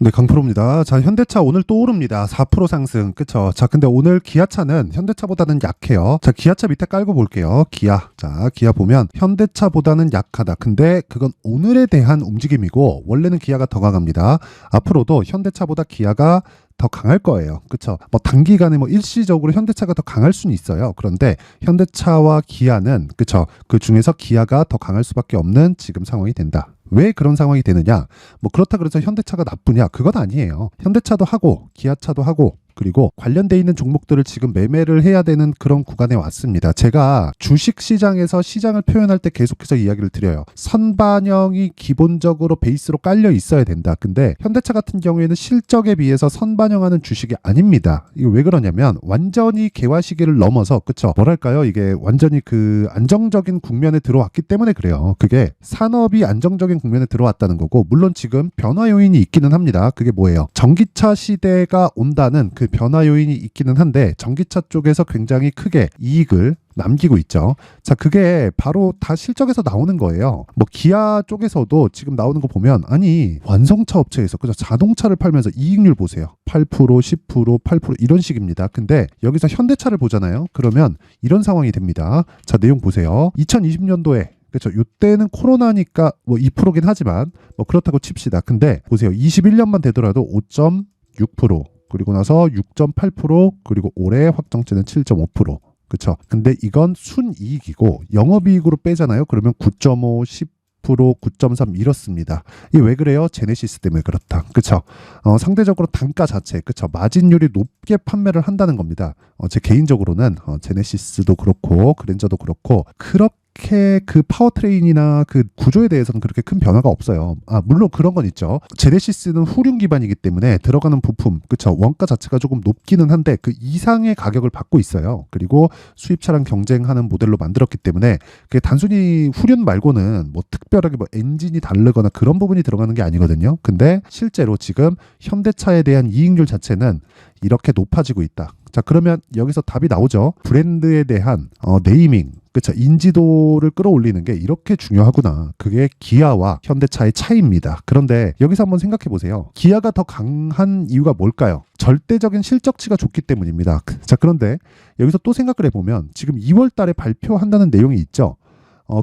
네, 강프로입니다. 자, 현대차 오늘 또 오릅니다. 4% 상승. 그쵸? 자, 근데 오늘 기아차는 현대차보다는 약해요. 자, 기아차 밑에 깔고 볼게요. 기아. 자, 기아 보면 현대차보다는 약하다. 근데 그건 오늘에 대한 움직임이고, 원래는 기아가 더 강합니다. 앞으로도 현대차보다 기아가 더 강할 거예요. 그쵸? 뭐 단기간에 뭐 일시적으로 현대차가 더 강할 수는 있어요. 그런데 현대차와 기아는, 그쵸? 그 중에서 기아가 더 강할 수밖에 없는 지금 상황이 된다. 왜 그런 상황이 되느냐? 뭐 그렇다 그래서 현대차가 나쁘냐? 그건 아니에요. 현대차도 하고 기아차도 하고 그리고 관련돼 있는 종목들을 지금 매매를 해야 되는 그런 구간에 왔습니다. 제가 주식 시장에서 시장을 표현할 때 계속해서 이야기를 드려요. 선반영이 기본적으로 베이스로 깔려 있어야 된다. 근데 현대차 같은 경우에는 실적에 비해서 선반영하는 주식이 아닙니다. 이거 왜 그러냐면 완전히 개화 시기를 넘어서, 그쵸? 뭐랄까요? 이게 완전히 그 안정적인 국면에 들어왔기 때문에 그래요. 그게 산업이 안정적인 국면에 들어왔다는 거고, 물론 지금 변화 요인이 있기는 합니다. 그게 뭐예요? 전기차 시대가 온다는 그 변화 요인이 있기는 한데 전기차 쪽에서 굉장히 크게 이익을 남기고 있죠. 자, 그게 바로 다 실적에서 나오는 거예요. 뭐 기아 쪽에서도 지금 나오는 거 보면, 아니 완성차 업체에서 그죠, 자동차를 팔면서 이익률 보세요. 8%, 10%, 8% 이런 식입니다. 근데 여기서 현대차를 보잖아요. 그러면 이런 상황이 됩니다. 자, 내용 보세요. 2020년도에 그렇죠. 이때는 코로나니까 뭐 2%긴 하지만 뭐 그렇다고 칩시다. 근데 보세요. 21년만 되더라도 5.6%, 그리고 나서 6.8%, 그리고 올해 확정치는 7.5%. 그렇죠. 근데 이건 순이익이고 영업이익으로 빼잖아요. 그러면 9.5, 10%, 9.3 이렇습니다. 이게 왜 그래요? 제네시스 때문에 그렇다. 그렇죠. 상대적으로 단가 자체, 그렇죠. 마진율이 높게 판매를 한다는 겁니다. 제 개인적으로는 제네시스도 그렇고 그랜저도 그렇고 그렇게 그 파워트레인이나 그 구조에 대해서는 그렇게 큰 변화가 없어요. 물론 그런 건 있죠. 제네시스는 후륜 기반이기 때문에 들어가는 부품, 그쵸, 원가 자체가 조금 높기는 한데 그 이상의 가격을 받고 있어요. 그리고 수입차랑 경쟁하는 모델로 만들었기 때문에 그게 단순히 후륜 말고는 뭐 특별하게 뭐 엔진이 다르거나 그런 부분이 들어가는 게 아니거든요. 근데 실제로 지금 현대차에 대한 이익률 자체는 이렇게 높아지고 있다. 자, 그러면 여기서 답이 나오죠. 브랜드에 대한 네이밍, 그렇죠, 인지도를 끌어올리는 게 이렇게 중요하구나. 그게 기아와 현대차의 차이입니다. 그런데 여기서 한번 생각해 보세요. 기아가 더 강한 이유가 뭘까요? 절대적인 실적치가 좋기 때문입니다. 자, 그런데 여기서 또 생각을 해보면 지금 2월 달에 발표한다는 내용이 있죠.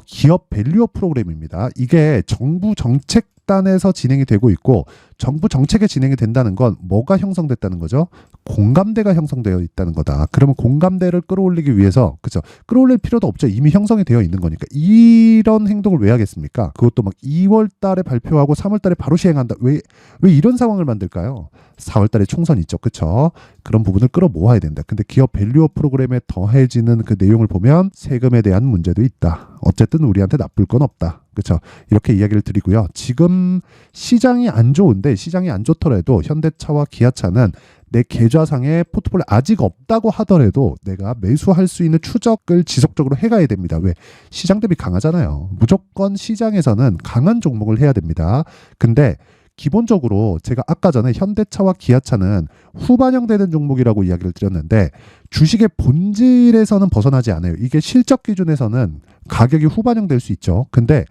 기업 밸류업 프로그램입니다. 이게 정부 정책단에서 진행이 되고 있고, 정부 정책에 진행이 된다는 건 뭐가 형성됐다는 거죠? 공감대가 형성되어 있다는 거다. 그러면 공감대를 끌어올리기 위해서, 그죠? 끌어올릴 필요도 없죠. 이미 형성이 되어 있는 거니까. 이런 행동을 왜 하겠습니까? 그것도 막 2월 달에 발표하고 3월 달에 바로 시행한다. 왜 이런 상황을 만들까요? 4월 달에 총선 있죠. 그쵸? 그런 부분을 끌어모아야 된다. 근데 기업 밸류업 프로그램에 더해지는 그 내용을 보면 세금에 대한 문제도 있다. 어쨌든 우리한테 나쁠 건 없다. 그렇죠? 이렇게 이야기를 드리고요. 지금 시장이 안 좋은데, 시장이 안 좋더라도 현대차와 기아차는 내 계좌상에 포트폴리오 아직 없다고 하더라도 내가 매수할 수 있는 추적을 지속적으로 해가야 됩니다. 왜? 시장 대비 강하잖아요. 무조건 시장에서는 강한 종목을 해야 됩니다. 근데 기본적으로 제가 아까 전에 현대차와 기아차는 후반영되는 종목이라고 이야기를 드렸는데 주식의 본질에서는 벗어나지 않아요. 이게 실적 기준에서는 가격이 후반영될 수 있죠. 근데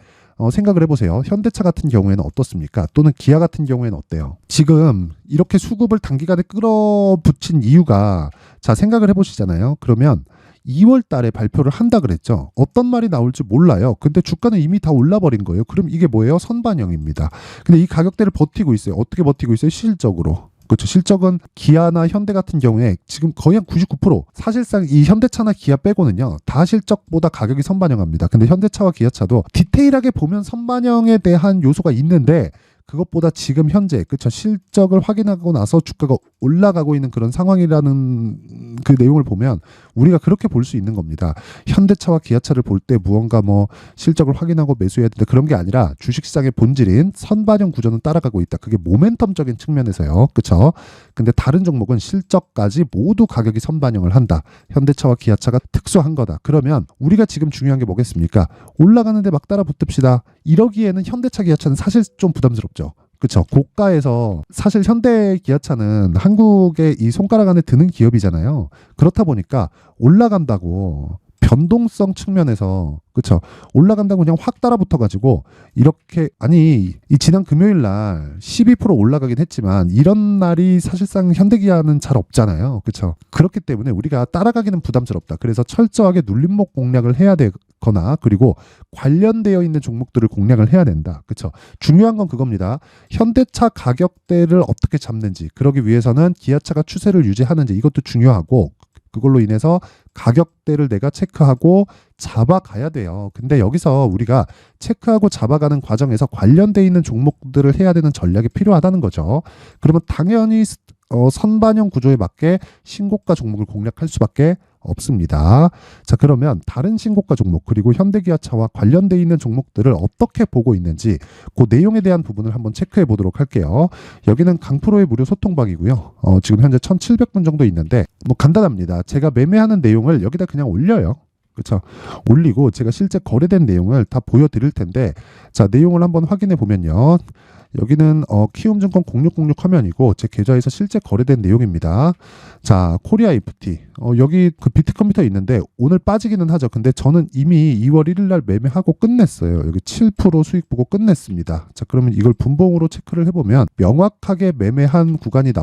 생각을 해보세요. 현대차 같은 경우에는 어떻습니까? 또는 기아 같은 경우에는 어때요? 지금 이렇게 수급을 단기간에 끌어붙인 이유가, 자, 생각을 해보시잖아요. 그러면 2월 달에 발표를 한다 그랬죠. 어떤 말이 나올지 몰라요. 근데 주가는 이미 다 올라버린 거예요. 그럼 이게 뭐예요? 선반영입니다. 근데 이 가격대를 버티고 있어요. 어떻게 버티고 있어요? 실적으로. 그렇죠. 실적은 기아나 현대 같은 경우에 지금 거의 한 99%, 사실상 이 현대차나 기아 빼고는요 다 실적보다 가격이 선반영합니다. 근데 현대차와 기아차도 디테일하게 보면 선반영에 대한 요소가 있는데 그것보다 지금 현재, 그쵸, 실적을 확인하고 나서 주가가 올라가고 있는 그런 상황이라는 그 내용을 보면 우리가 그렇게 볼 수 있는 겁니다. 현대차와 기아차를 볼 때 무언가 뭐 실적을 확인하고 매수해야 된다, 그런 게 아니라 주식시장의 본질인 선반영 구조는 따라가고 있다. 그게 모멘텀적인 측면에서요. 그쵸? 근데 다른 종목은 실적까지 모두 가격이 선반영을 한다. 현대차와 기아차가 특수한 거다. 그러면 우리가 지금 중요한 게 뭐겠습니까? 올라가는데 막 따라 붙읍시다. 이러기에는 현대차, 기아차는 사실 좀 부담스럽죠. 그렇죠. 고가에서 사실 현대 기아차는 한국의 이 손가락 안에 드는 기업이잖아요. 그렇다 보니까 올라간다고 변동성 측면에서 그쵸 올라간다고 그냥 확 따라붙어가지고 이렇게 아니 이 지난 금요일 날 12% 올라가긴 했지만 이런 날이 사실상 현대기아는 잘 없잖아요. 그쵸 그렇기 때문에 우리가 따라가기는 부담스럽다. 그래서 철저하게 눌림목 공략을 해야 되거나 그리고 관련되어 있는 종목들을 공략을 해야 된다. 그쵸 중요한 건 그겁니다. 현대차 가격대를 어떻게 잡는지 그러기 위해서는 기아차가 추세를 유지하는지 이것도 중요하고 그걸로 인해서 가격대를 내가 체크하고 잡아가야 돼요. 근데 여기서 우리가 체크하고 잡아가는 과정에서 관련돼 있는 종목들을 해야 되는 전략이 필요하다는 거죠. 그러면 당연히 선반영 구조에 맞게 신고가 종목을 공략할 수밖에 없습니다. 자, 그러면 다른 신고가 종목 그리고 현대기아차와 관련돼 있는 종목들을 어떻게 보고 있는지 그 내용에 대한 부분을 한번 체크해 보도록 할게요. 여기는 강프로의 무료 소통방이고요. 지금 현재 1700분 정도 있는데 뭐 간단합니다. 제가 매매하는 내용을 여기다 그냥 올려요. 그렇죠. 올리고 제가 실제 거래된 내용을 다 보여드릴 텐데 자 내용을 한번 확인해 보면요. 여기는 키움증권 0606 화면이고 제 계좌에서 실제 거래된 내용입니다. 자 코리아 FT 여기 그 비트컴퓨터 있는데 오늘 빠지기는 하죠. 근데 저는 이미 2월 1일 날 매매하고 끝냈어요. 여기 7% 수익 보고 끝냈습니다. 자 그러면 이걸 분봉으로 체크를 해보면 명확하게 매매한 구간이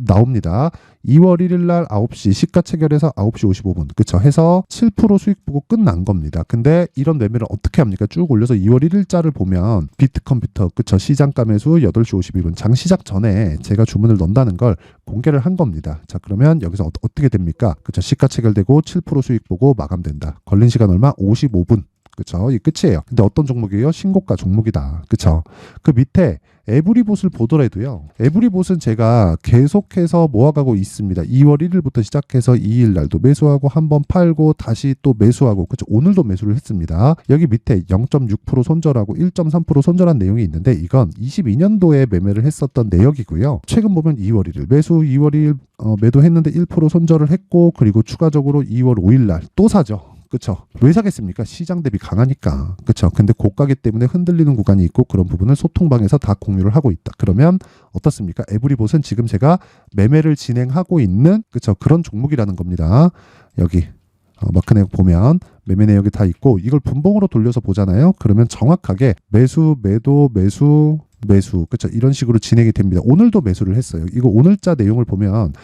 나옵니다. 2월 1일 날 9시 시가 체결해서 9시 55분 그쵸 해서 7% 수익 보고 끝난 겁니다. 근데 이런 매매를 어떻게 합니까? 쭉 올려서 2월 1일자를 보면 비트컴퓨터 그쵸 시장가 매수 8시 52분 장 시작 전에 제가 주문을 넣는다는 걸 공개를 한 겁니다. 자 그러면 여기서 어떻게 됩니까? 그쵸 시가 체결되고 7% 수익 보고 마감된다. 걸린 시간 얼마? 55분 그쵸 이 끝이에요. 근데 어떤 종목이에요? 신고가 종목이다. 그쵸 그 밑에 에브리봇을 보더라도요. 에브리봇은 제가 계속해서 모아가고 있습니다. 2월 1일부터 시작해서 2일 날도 매수하고 한번 팔고 다시 또 매수하고 그렇죠. 오늘도 매수를 했습니다. 여기 밑에 0.6% 손절하고 1.3% 손절한 내용이 있는데 이건 22년도에 매매를 했었던 내역이고요. 최근 보면 2월 1일 매수 2월 2일 매도했는데 1% 손절을 했고 그리고 추가적으로 2월 5일 날 또 사죠. 그쵸? 왜 사겠습니까? 시장 대비 강하니까. 그쵸? 근데 고가기 때문에 흔들리는 구간이 있고 그런 부분을 소통방에서 다 공유를 하고 있다. 그러면 어떻습니까? 에브리봇은 지금 제가 매매를 진행하고 있는 그쵸? 그런 종목이라는 겁니다. 여기 마크 내역 보면 매매 내역이 다 있고 이걸 분봉으로 돌려서 보잖아요. 그러면 정확하게 매수, 매도, 매수 그쵸 이런 식으로 진행이 됩니다. 오늘도 매수를 했어요. 이거 오늘자 내용을 보면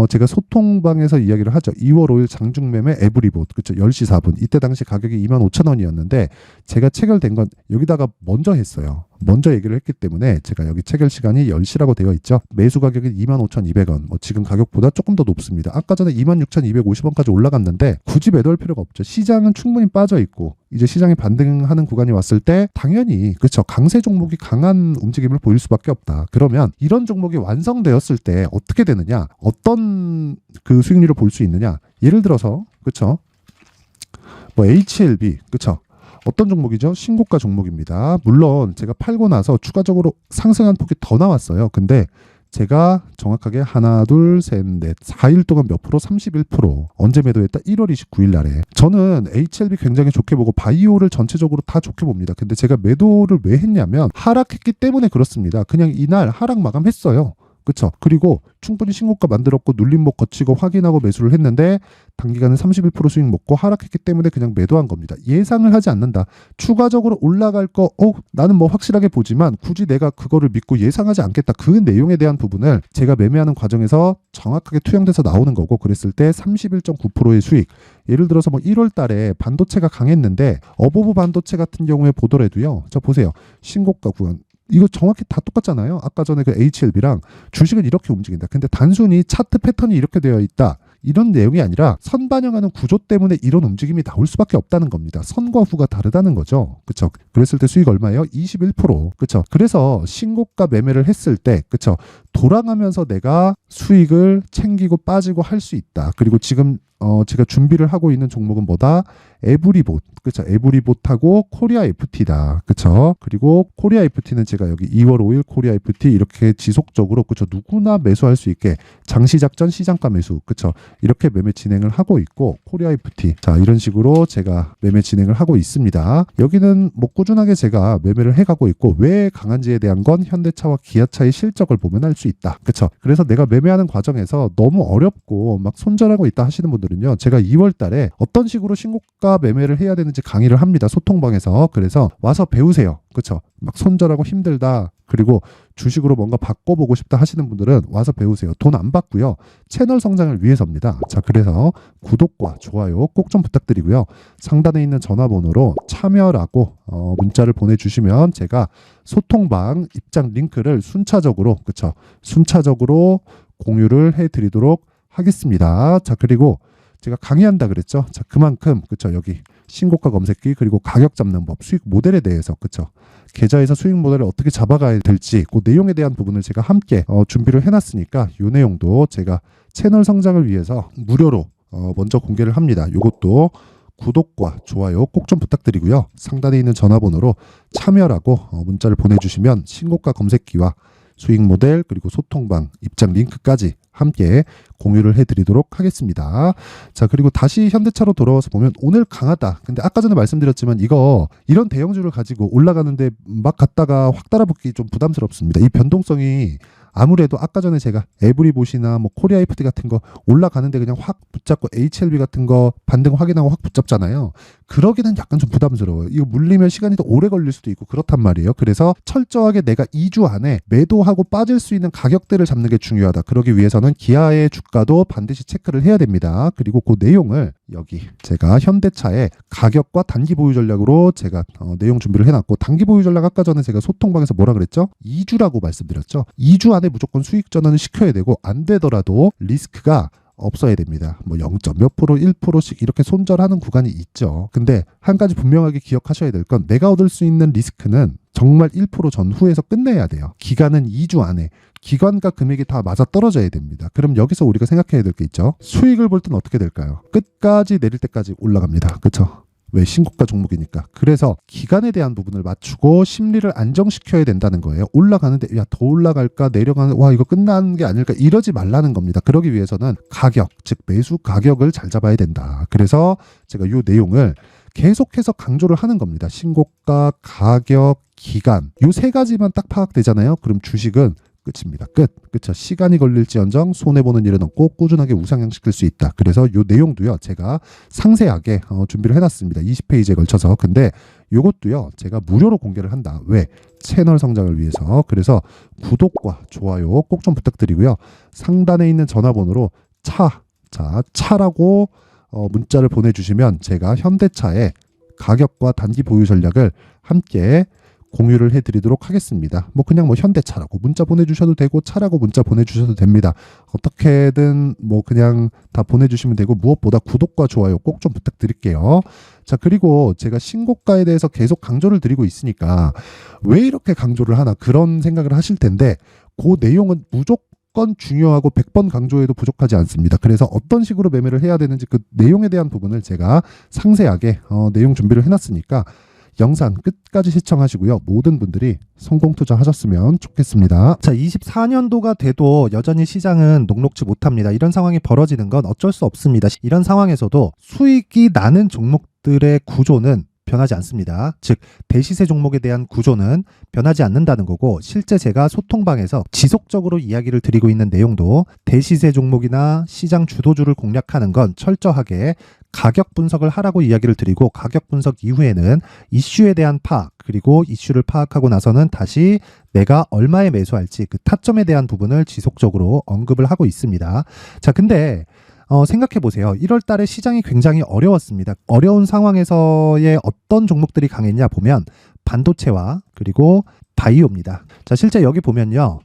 제가 소통방에서 이야기를 하죠. 2월 5일 장중매매 에브리봇 그쵸 10시 4분 이때 당시 가격이 25,000원이었는데 제가 체결된 건 여기다가 먼저 했어요. 먼저 얘기를 했기 때문에 제가 여기 체결 시간이 10시라고 되어 있죠. 매수 가격이 25,200원 뭐 지금 가격보다 조금 더 높습니다. 아까 전에 26,250원까지 올라갔는데 굳이 매도할 필요가 없죠. 시장은 충분히 빠져 있고 이제 시장이 반등하는 구간이 왔을 때 당연히 그렇죠. 강세 종목이 강한 움직임을 보일 수밖에 없다. 그러면 이런 종목이 완성되었을 때 어떻게 되느냐? 어떤 그 수익률을 볼 수 있느냐? 예를 들어서 그렇죠. 뭐 HLB 그렇죠. 어떤 종목이죠? 신고가 종목입니다. 물론 제가 팔고 나서 추가적으로 상승한 폭이 더 나왔어요. 근데 제가 정확하게 하나, 둘, 셋, 넷, 4일 동안 몇 프로? 31%. 언제 매도했다? 1월 29일 날에. 저는 HLB 굉장히 좋게 보고 바이오를 전체적으로 다 좋게 봅니다. 근데 제가 매도를 왜 했냐면 하락했기 때문에 그렇습니다. 그냥 이날 하락 마감했어요. 그쵸? 그리고 충분히 신고가 만들었고 눌림목 거치고 확인하고 매수를 했는데 단기간에 31% 수익 먹고 하락했기 때문에 그냥 매도한 겁니다. 예상을 하지 않는다. 추가적으로 올라갈 거 나는 뭐 확실하게 보지만 굳이 내가 그거를 믿고 예상하지 않겠다. 그 내용에 대한 부분을 제가 매매하는 과정에서 정확하게 투영돼서 나오는 거고 그랬을 때 31.9%의 수익. 예를 들어서 뭐 1월 달에 반도체가 강했는데 어버브 반도체 같은 경우에 보더라도요. 자 보세요. 신고가 구간 이거 정확히 다 똑같잖아요. 아까 전에 그 HLB랑 주식은 이렇게 움직인다. 근데 단순히 차트 패턴이 이렇게 되어 있다. 이런 내용이 아니라 선 반영하는 구조 때문에 이런 움직임이 나올 수밖에 없다는 겁니다. 선과 후가 다르다는 거죠. 그렇죠? 그랬을 때 수익 얼마예요? 21%. 그렇죠? 그래서 신고가 매매를 했을 때 그렇죠? 돌아가면서 내가 수익을 챙기고 빠지고 할 수 있다. 그리고 지금 제가 준비를 하고 있는 종목은 뭐다? 에브리봇, 그쵸? 에브리봇하고 코리아 FT다, 그쵸? 그리고 코리아 FT는 제가 여기 2월 5일 코리아 FT 이렇게 지속적으로, 그쵸? 누구나 매수할 수 있게 장시작전 시장가 매수, 그쵸? 이렇게 매매 진행을 하고 있고, 코리아 FT, 자, 이런 식으로 제가 매매 진행을 하고 있습니다. 여기는 뭐 꾸준하게 제가 매매를 해가고 있고, 왜 강한지에 대한 건 현대차와 기아차의 실적을 보면 알 수 있다, 그쵸? 그래서 내가 매매하는 과정에서 너무 어렵고 막 손절하고 있다 하시는 분들은요, 제가 2월 달에 어떤 식으로 신고가 매매를 해야 되는지 강의를 합니다. 소통방에서. 그래서 와서 배우세요. 그쵸? 막 손절하고 힘들다. 그리고 주식으로 뭔가 바꿔보고 싶다 하시는 분들은 와서 배우세요. 돈 안 받고요. 채널 성장을 위해서입니다. 자, 그래서 구독과 좋아요 꼭 좀 부탁드리고요. 상단에 있는 전화번호로 참여라고 문자를 보내주시면 제가 소통방 입장 링크를 순차적으로, 그쵸? 순차적으로 공유를 해드리도록 하겠습니다. 자, 그리고 제가 강의한다 그랬죠? 자, 그만큼, 그쵸? 여기 신고가 검색기, 그리고 가격 잡는 법, 수익 모델에 대해서, 그쵸? 계좌에서 수익 모델을 어떻게 잡아가야 될지 그 내용에 대한 부분을 제가 함께 준비를 해놨으니까 이 내용도 제가 채널 성장을 위해서 무료로 먼저 공개를 합니다. 이것도 구독과 좋아요 꼭 좀 부탁드리고요. 상단에 있는 전화번호로 참여라고 문자를 보내주시면 신고가 검색기와 수익 모델 그리고 소통방 입장 링크까지 함께 공유를 해드리도록 하겠습니다. 자, 그리고 다시 현대차로 돌아와서 보면 오늘 강하다. 근데 아까 전에 말씀드렸지만 이런 대형주를 가지고 올라가는데 막 갔다가 확 따라붙기 좀 부담스럽습니다. 이 변동성이 아무래도 아까 전에 제가 에브리봇이나 뭐 코리아 FT 같은 거 올라가는데 그냥 확 붙잡고 HLB 같은 거 반등 확인하고 확 붙잡잖아요. 그러기는 약간 좀 부담스러워요. 이거 물리면 시간이 더 오래 걸릴 수도 있고 그렇단 말이에요. 그래서 철저하게 내가 2주 안에 매도하고 빠질 수 있는 가격대를 잡는 게 중요하다. 그러기 위해서는 기아의 주가도 반드시 체크를 해야 됩니다. 그리고 그 내용을 여기 제가 현대차의 가격과 단기 보유 전략으로 제가 내용 준비를 해놨고, 단기 보유 전략 아까 전에 제가 소통방에서 뭐라 그랬죠? 2주라고 말씀드렸죠. 2주 안에 무조건 수익 전환을 시켜야 되고, 안 되더라도 리스크가 없어야 됩니다. 뭐 0. 몇 프로, 1%씩 이렇게 손절하는 구간이 있죠. 근데 한 가지 분명하게 기억하셔야 될 건, 내가 얻을 수 있는 리스크는 정말 1% 전후에서 끝내야 돼요. 기간은 2주 안에. 기간과 금액이 다 맞아 떨어져야 됩니다. 그럼 여기서 우리가 생각해야 될 게 있죠. 수익을 볼 때는 어떻게 될까요? 끝까지 내릴 때까지 올라갑니다. 그렇죠? 왜? 신고가 종목이니까. 그래서 기간에 대한 부분을 맞추고 심리를 안정시켜야 된다는 거예요. 올라가는데 야, 더 올라갈까, 내려가는, 와, 이거 끝나는 게 아닐까, 이러지 말라는 겁니다. 그러기 위해서는 가격, 즉 매수 가격을 잘 잡아야 된다. 그래서 제가 이 내용을 계속해서 강조를 하는 겁니다. 신고가, 가격, 기간, 이 세 가지만 딱 파악되잖아요. 그럼 주식은 끝입니다. 끝. 그쵸? 시간이 걸릴지언정 손해보는 일은 없고 꾸준하게 우상향시킬 수 있다. 그래서 이 내용도요, 제가 상세하게 준비를 해놨습니다. 20페이지에 걸쳐서. 근데 이것도요, 제가 무료로 공개를 한다. 왜? 채널 성장을 위해서. 그래서 구독과 좋아요 꼭 좀 부탁드리고요. 상단에 있는 전화번호로 차라고 문자를 보내주시면 제가 현대차의 가격과 단기 보유 전략을 함께 공유를 해드리도록 하겠습니다. 뭐 그냥 뭐 현대차라고 문자 보내주셔도 되고 차라고 문자 보내주셔도 됩니다. 어떻게든 뭐 그냥 다 보내주시면 되고, 무엇보다 구독과 좋아요 꼭 좀 부탁드릴게요. 자, 그리고 제가 신고가에 대해서 계속 강조를 드리고 있으니까 왜 이렇게 강조를 하나, 그런 생각을 하실 텐데, 그 내용은 무조건 중요하고 100번 강조해도 부족하지 않습니다. 그래서 어떤 식으로 매매를 해야 되는지 그 내용에 대한 부분을 제가 상세하게 내용 준비를 해놨으니까 영상 끝까지 시청하시고요. 모든 분들이 성공 투자하셨으면 좋겠습니다. 자, 24년도가 돼도 여전히 시장은 녹록지 못합니다. 이런 상황이 벌어지는 건 어쩔 수 없습니다. 이런 상황에서도 수익이 나는 종목들의 구조는 변하지 않습니다. 즉, 대시세 종목에 대한 구조는 변하지 않는다는 거고, 실제 제가 소통방에서 지속적으로 이야기를 드리고 있는 내용도 대시세 종목이나 시장 주도주를 공략하는 건 철저하게 가격 분석을 하라고 이야기를 드리고, 가격 분석 이후에는 이슈에 대한 파악, 그리고 이슈를 파악하고 나서는 다시 내가 얼마에 매수할지 그 타점에 대한 부분을 지속적으로 언급을 하고 있습니다. 자, 근데 생각해 보세요. 1월 달에 시장이 굉장히 어려웠습니다. 어려운 상황에서의 어떤 종목들이 강했냐 보면 반도체와 그리고 바이오입니다. 자, 실제 여기 보면요.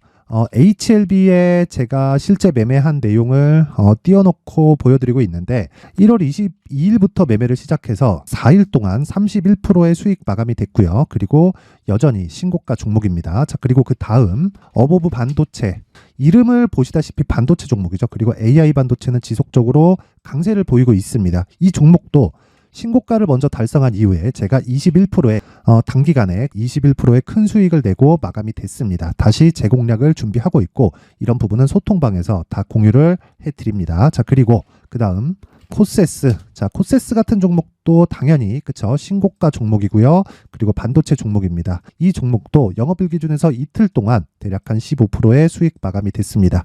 HLB에 제가 실제 매매한 내용을 띄워놓고 보여드리고 있는데, 1월 22일부터 매매를 시작해서 4일 동안 31%의 수익 마감이 됐고요. 그리고 여전히 신고가 종목입니다. 자, 그리고 그 다음 어보브 반도체, 이름을 보시다시피 반도체 종목이죠. 그리고 AI 반도체는 지속적으로 강세를 보이고 있습니다. 이 종목도 신고가를 먼저 달성한 이후에 제가 21%의 단기간에 21%의 큰 수익을 내고 마감이 됐습니다. 다시 재공략을 준비하고 있고 이런 부분은 소통방에서 다 공유를 해드립니다. 자, 그리고 그 다음 코세스. 자, 코세스 같은 종목도 당연히 그쵸, 신고가 종목이고요. 그리고 반도체 종목입니다. 이 종목도 영업일 기준에서 이틀 동안 대략 한 15%의 수익 마감이 됐습니다.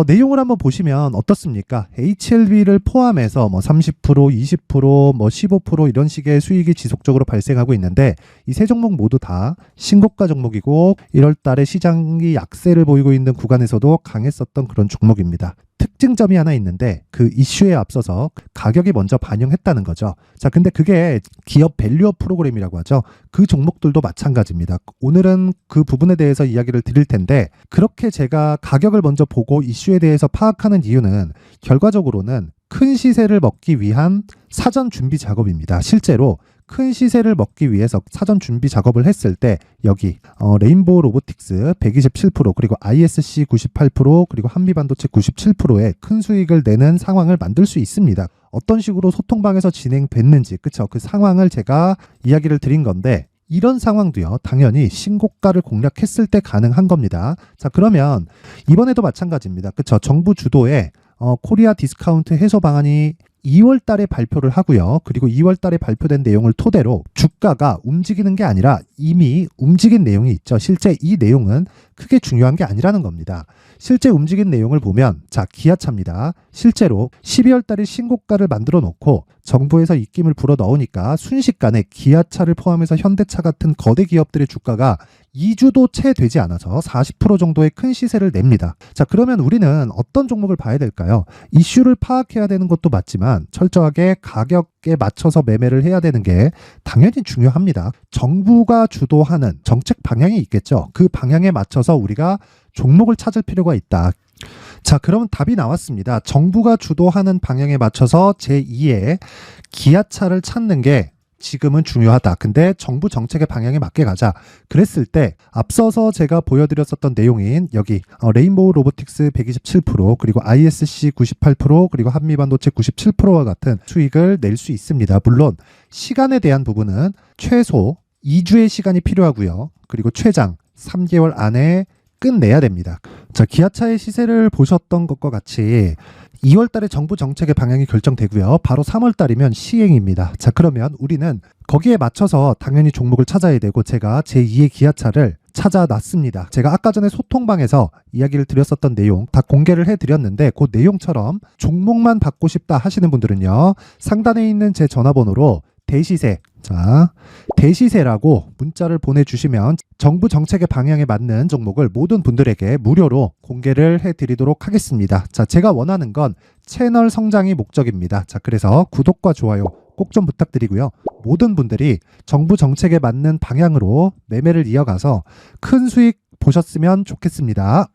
내용을 한번 보시면 어떻습니까? HLB를 포함해서 뭐 30%, 20%, 뭐 15% 이런 식의 수익이 지속적으로 발생하고 있는데 이 세 종목 모두 다 신고가 종목이고 1월 달에 시장이 약세를 보이고 있는 구간에서도 강했었던 그런 종목입니다. 특징점이 하나 있는데 그 이슈에 앞서서 가격이 먼저 반영했다는 거죠. 자, 근데 그게 기업 밸류업 프로그램이라고 하죠. 그 종목들도 마찬가지입니다. 오늘은 그 부분에 대해서 이야기를 드릴 텐데 그렇게 제가 가격을 먼저 보고 이슈에 대해서 파악하는 이유는 결과적으로는 큰 시세를 먹기 위한 사전 준비 작업입니다. 실제로 큰 시세를 먹기 위해서 사전 준비 작업을 했을 때 여기 레인보우 로보틱스 127% 그리고 ISC 98% 그리고 한미반도체 97%의 큰 수익을 내는 상황을 만들 수 있습니다. 어떤 식으로 소통방에서 진행됐는지 그쵸? 그 상황을 제가 이야기를 드린 건데 이런 상황도요, 당연히 신고가를 공략했을 때 가능한 겁니다. 자, 그러면 이번에도 마찬가지입니다. 그쵸? 정부 주도의 코리아 디스카운트 해소 방안이 2월 달에 발표를 하고요. 그리고 2월 달에 발표된 내용을 토대로 주가가 움직이는 게 아니라 이미 움직인 내용이 있죠. 실제 이 내용은 크게 중요한 게 아니라는 겁니다. 실제 움직인 내용을 보면 자, 기아차입니다. 실제로 12월 달에 신고가를 만들어 놓고 정부에서 입김을 불어 넣으니까 순식간에 기아차를 포함해서 현대차 같은 거대 기업들의 주가가 2주도 채 되지 않아서 40% 정도의 큰 시세를 냅니다. 자, 그러면 우리는 어떤 종목을 봐야 될까요? 이슈를 파악해야 되는 것도 맞지만 철저하게 가격에 맞춰서 매매를 해야 되는 게 당연히 중요합니다. 정부가 주도하는 정책 방향이 있겠죠. 그 방향에 맞춰서 우리가 종목을 찾을 필요가 있다. 자, 그러면 답이 나왔습니다. 정부가 주도하는 방향에 맞춰서 제2의 기아차를 찾는 게 지금은 중요하다. 근데 정부 정책의 방향에 맞게 가자. 그랬을 때 앞서서 제가 보여드렸었던 내용인 여기 레인보우 로보틱스 127% 그리고 ISC 98% 그리고 한미반도체 97%와 같은 수익을 낼 수 있습니다. 물론 시간에 대한 부분은 최소 2주의 시간이 필요하고요. 그리고 최장 3개월 안에 끝내야 됩니다. 자, 기아차의 시세를 보셨던 것과 같이 2월 달에 정부 정책의 방향이 결정되고요. 바로 3월 달이면 시행입니다. 자, 그러면 우리는 거기에 맞춰서 당연히 종목을 찾아야 되고 제가 제2의 기아차를 찾아놨습니다. 제가 아까 전에 소통방에서 이야기를 드렸었던 내용 다 공개를 해드렸는데 그 내용처럼 종목만 받고 싶다 하시는 분들은요. 상단에 있는 제 전화번호로 대시세, 자, 대시세라고 문자를 보내주시면 정부 정책의 방향에 맞는 종목을 모든 분들에게 무료로 공개를 해드리도록 하겠습니다. 자, 제가 원하는 건 채널 성장이 목적입니다. 자, 그래서 구독과 좋아요 꼭 좀 부탁드리고요. 모든 분들이 정부 정책에 맞는 방향으로 매매를 이어가서 큰 수익 보셨으면 좋겠습니다.